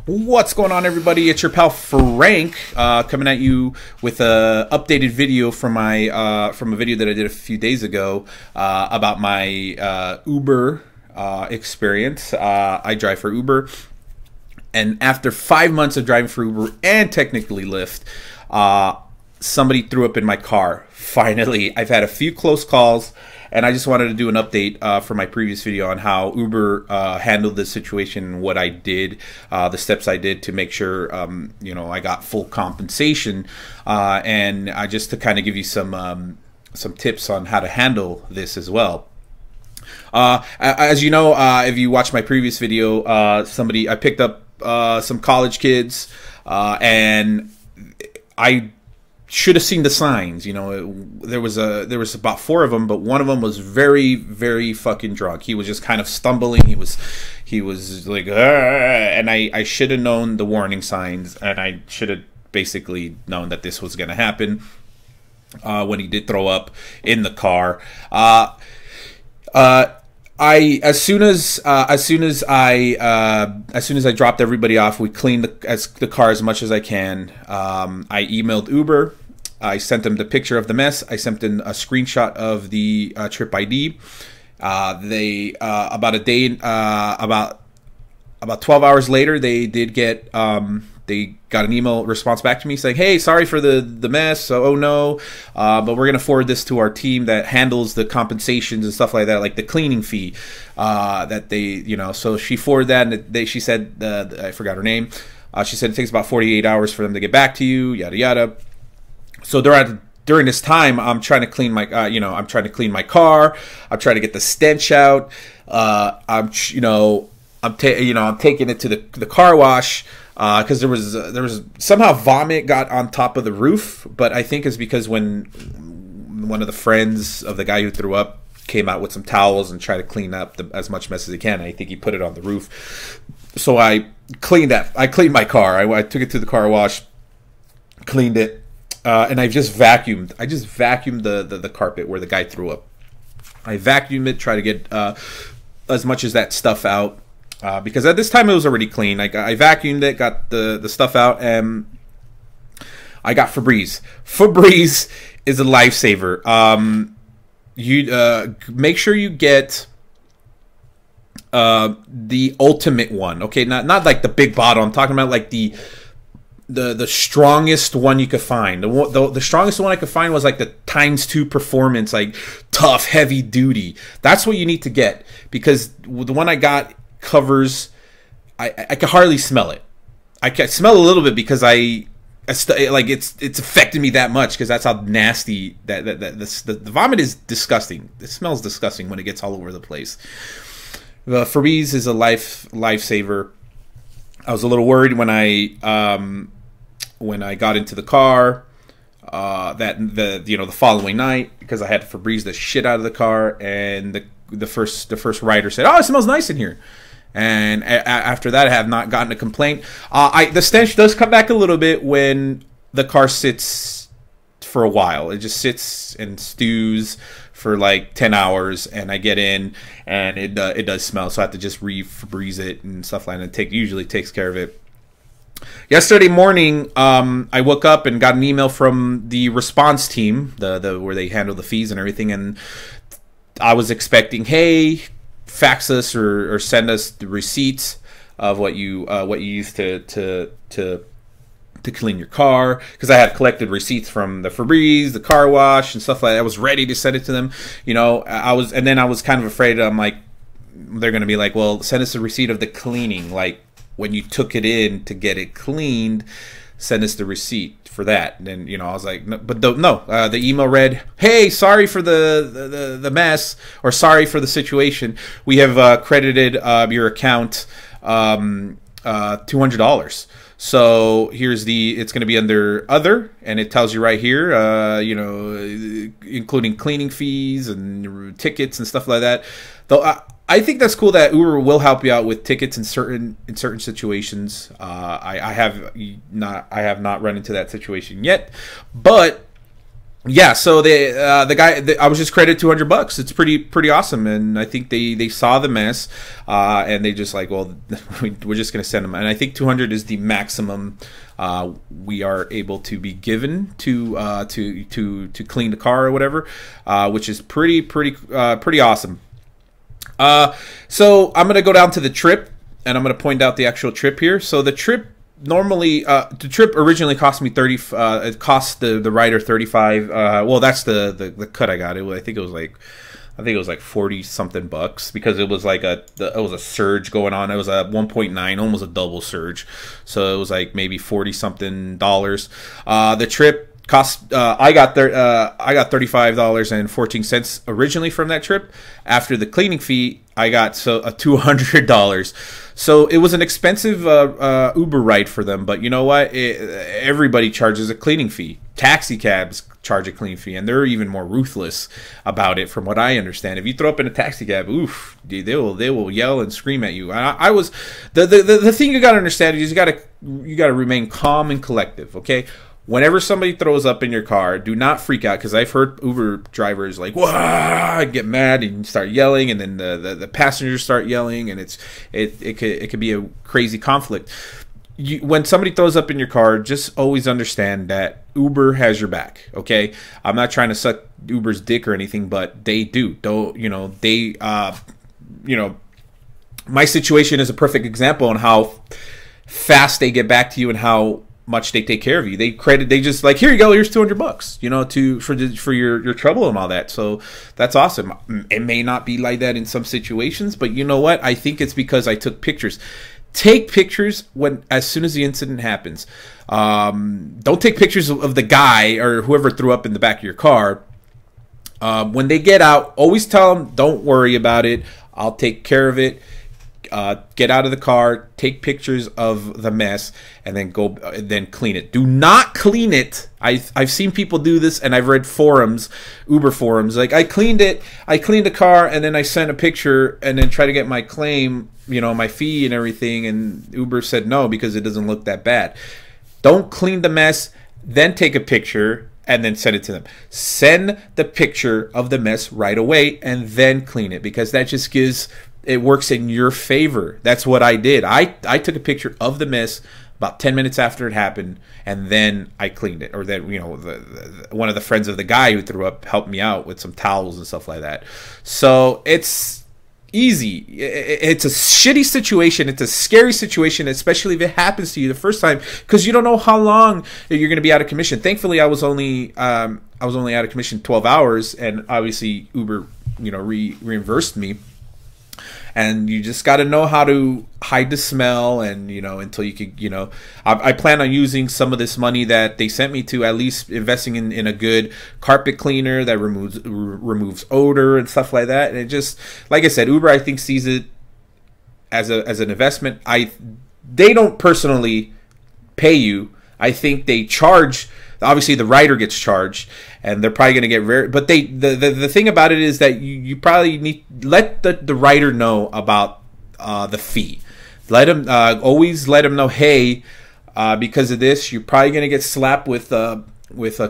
What's going on, everybody? It's your pal Frank coming at you with a updated video from my from a video that I did a few days ago about my Uber experience. I drive for Uber, and after 5 months of driving for Uber and technically Lyft, somebody threw up in my car. Finally, I've had a few close calls, and I just wanted to do an update for my previous video on how Uber handled this situation, what I did, the steps I did to make sure you know, I got full compensation, and just to kind of give you some tips on how to handle this as well. As you know, if you watched my previous video, I picked up some college kids, and I should have seen the signs. You know, there was about 4 of them, but one of them was very, very fucking drunk. He was just kind of stumbling. He was like, and I should have known the warning signs, and I should have basically known that this was going to happen when he did throw up in the car. As soon as I dropped everybody off, we cleaned the car as much as I can. I emailed Uber. I sent them the picture of the mess. I sent them a screenshot of the trip ID. They about 12 hours later, they did get they got an email response back to me saying, "Hey, sorry for the mess. Oh no, but we're gonna forward this to our team that handles the compensations and stuff like that, like the cleaning fee that they, you know." So she forwarded that, and she said, I forgot her name. She said it takes about 48 hours for them to get back to you, yada yada. So during this time, I'm trying to clean my, I'm trying to clean my car. I'm trying to get the stench out. I'm taking it to the car wash. Because there was somehow vomit got on top of the roof, but I think it's because when one of the friends of the guy who threw up came out with some towels and tried to clean up as much mess as he can. I think he put it on the roof. So I cleaned that. I cleaned my car. I took it to the car wash, cleaned it, and I just vacuumed. I just vacuumed the carpet where the guy threw up. I vacuumed it, try to get as much as that stuff out. Because at this time it was already clean. I vacuumed it, got the stuff out, and I got Febreze. Febreze is a lifesaver. You make sure you get the ultimate one. Okay, not like the big bottle. I'm talking about like the strongest one you could find. The strongest one I could find was like the ×2 performance, like tough, heavy duty. That's what you need to get, because the one I got covers, I can hardly smell it. I can smell a little bit because like it's affected me that much, because that's how nasty the vomit is. Disgusting. It smells disgusting when it gets all over the place. Febreze is a lifesaver. I was a little worried when I got into the car the following night, because I had to Febreze the shit out of the car, and the first rider said, "Oh, it smells nice in here." And after that, I have not gotten a complaint. The stench does come back a little bit when the car sits for a while. It just sits and stews for like 10 hours, and I get in, and it does smell. So I have to just Febreze it and stuff like that. It usually takes care of it. Yesterday morning, I woke up and got an email from the response team, where they handle the fees and everything, and I was expecting, hey, fax us or send us the receipts of what you used to clean your car, because I had collected receipts from the Febreze, the car wash, and stuff like that. I was ready to send it to them. You know, I was kind of afraid. I'm like, they're gonna be like, well, send us a receipt of the cleaning, like when you took it in to get it cleaned, send us the receipt for that. And then, you know, I was like, no, but the email read, "Hey, sorry for the mess, or sorry for the situation. We have credited your account $200. So here's it's going to be under other, and it tells you right here, including cleaning fees and tickets and stuff like that." Though I think that's cool that Uber will help you out with tickets in certain situations. I have not run into that situation yet, but Yeah, so the guy, I was just credited $200. It's pretty awesome, and I think they saw the mess, and they just like, well, we're just gonna send them, and I think 200 is the maximum we are able to be given to clean the car or whatever, which is pretty awesome. So I'm gonna go down to the trip, and I'm gonna point out the actual trip here. So the trip. Normally, the trip originally cost me 30. It cost the rider 35. Well, that's the cut I got. I think it was like 40 something bucks, because it was like it was a surge going on. It was a 1.9, almost a double surge. So it was like maybe 40 something dollars. The trip cost. I got $35.14 originally from that trip. After the cleaning fee, I got a $200. So it was an expensive Uber ride for them, but you know what? Everybody charges a cleaning fee. Taxi cabs charge a cleaning fee, and they're even more ruthless about it, from what I understand. If you throw up in a taxi cab, oof, they will yell and scream at you. I was the thing you got to understand is you got to remain calm and collective. Okay. Whenever somebody throws up in your car, do not freak out, because I've heard Uber drivers like, "Wah!" get mad and start yelling, and then the passengers start yelling, and it could be a crazy conflict. When somebody throws up in your car, just always understand that Uber has your back. Okay, I'm not trying to suck Uber's dick or anything, but they do. My situation is a perfect example on how fast they get back to you and how much they take care of you. They just like, here you go, here's $200, for your trouble and all that. So that's awesome. It may not be like that in some situations, but you know what? I think it's because I took pictures. Take pictures as soon as the incident happens. Don't take pictures of the guy or whoever threw up in the back of your car. When they get out, always tell them, don't worry about it. I'll take care of it. Get out of the car, take pictures of the mess, and then clean it. Do not clean it. I've seen people do this, and I've read Uber forums. Like, I cleaned the car, and then I sent a picture, and then try to get my claim, my fee and everything, and Uber said no because it doesn't look that bad. Don't clean the mess, then take a picture, and then send it to them. Send the picture of the mess right away, and then clean it, because that just it works in your favor. That's what I did. I took a picture of the mess about 10 minutes after it happened, and then I cleaned it. Or that, one of the friends of the guy who threw up helped me out with some towels and stuff like that. So it's easy. It's a shitty situation. It's a scary situation, especially if it happens to you the first time, because you don't know how long you're going to be out of commission. Thankfully, I was only out of commission 12 hours, and obviously Uber, reimbursed me. And you just got to know how to hide the smell, and until you could, I plan on using some of this money that they sent me to, at least investing in a good carpet cleaner that removes odor and stuff like that. And it just, like I said, Uber, I think, sees it as an investment. They don't personally pay you. I think they charge. Obviously, the rider gets charged, and they're probably going to get but the thing about it is that you probably need let the rider know about the fee. Always let them know, hey, because of this, you're probably going to get slapped with a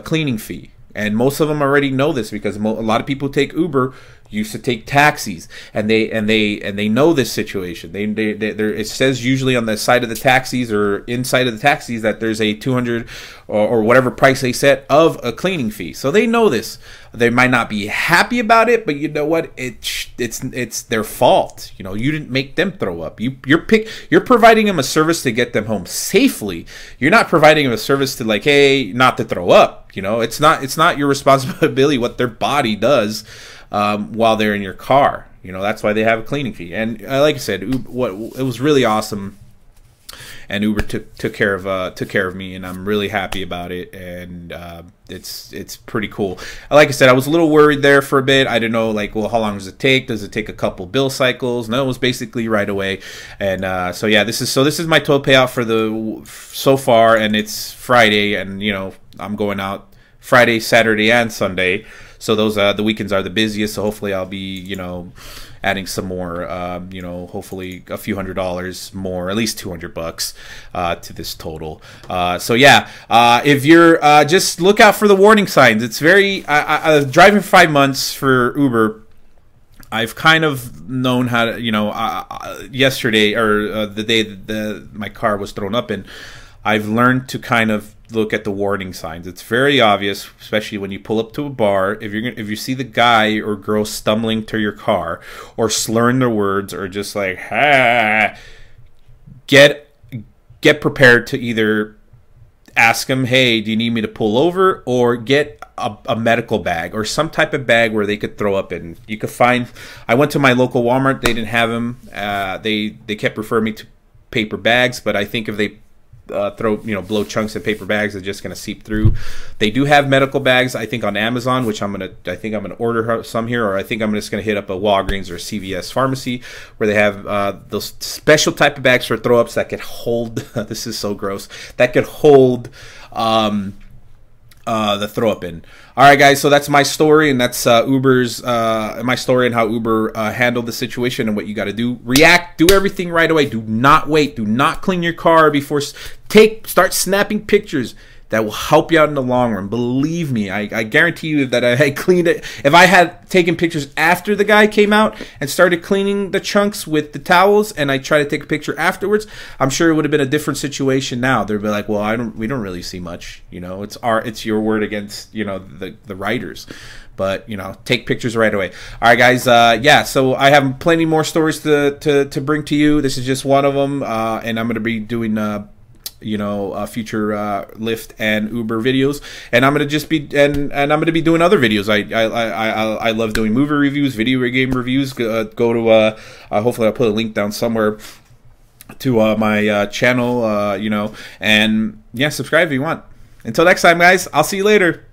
cleaning fee. And most of them already know this, because a lot of people who take Uber used to take taxis, and they know this situation. It says usually on the side of the taxis or inside of the taxis that there's a 200 or whatever price they set of a cleaning fee. So they know this. They might not be happy about it, but you know what? It's their fault. You didn't make them throw up. You're providing them a service to get them home safely. You're not providing them a service to, like, hey, not to throw up. It's not your responsibility what their body does while they're in your car. That's why they have a cleaning fee. And like I said, it was really awesome, and Uber took care of me, and I'm really happy about it. And it's pretty cool. Like I said, I was a little worried there for a bit. I didn't know, like, well, how long does it take? Does it take a couple bill cycles? No, it was basically right away. And so yeah, this is my total payout for so far, and it's Friday, and I'm going out Friday, Saturday, and Sunday. So those the weekends are the busiest. So hopefully I'll be adding some more. Hopefully a few $100s more, at least $200 to this total. So yeah, if you're just look out for the warning signs. It's very driving for 5 months for Uber. I've kind of known how to, yesterday or the day that my car was thrown up in, I've learned to kind of look at the warning signs. It's very obvious, especially when you pull up to a bar. If you see the guy or girl stumbling to your car or slurring their words or just like, get prepared to either ask them, hey, do you need me to pull over, or get a medical bag or some type of bag where they could throw up in. You could find, I went to my local Walmart, they didn't have them. They kept referring me to paper bags, but I think if they blow chunks of paper bags, they're just going to seep through. They do have medical bags, I think, on Amazon, which I think I'm gonna order some here, or I think I'm just gonna hit up a Walgreens or CVS pharmacy where they have those special type of bags for throw ups that could hold this is so gross, that could hold the throw up in. All right, guys, so that's my story, and that's Uber's my story and how Uber handled the situation and what you got to do. React, do everything right away. Do not wait. Do not clean your car before. Start snapping pictures. That will help you out in the long run. Believe me, I guarantee you that I cleaned it. If I had taken pictures after the guy came out and started cleaning the chunks with the towels, and I tried to take a picture afterwards, I'm sure it would have been a different situation now. They'd be like, well, we don't really see much. It's your word against the writers. But take pictures right away. All right, guys. Yeah. So I have plenty more stories to bring to you. This is just one of them, and I'm going to be doing future Lyft and Uber videos, and I'm gonna just be and I'm gonna be doing other videos. I love doing movie reviews, video game reviews. Go to hopefully I'll put a link down somewhere to my channel, and yeah, subscribe if you want. Until next time, guys, I'll see you later.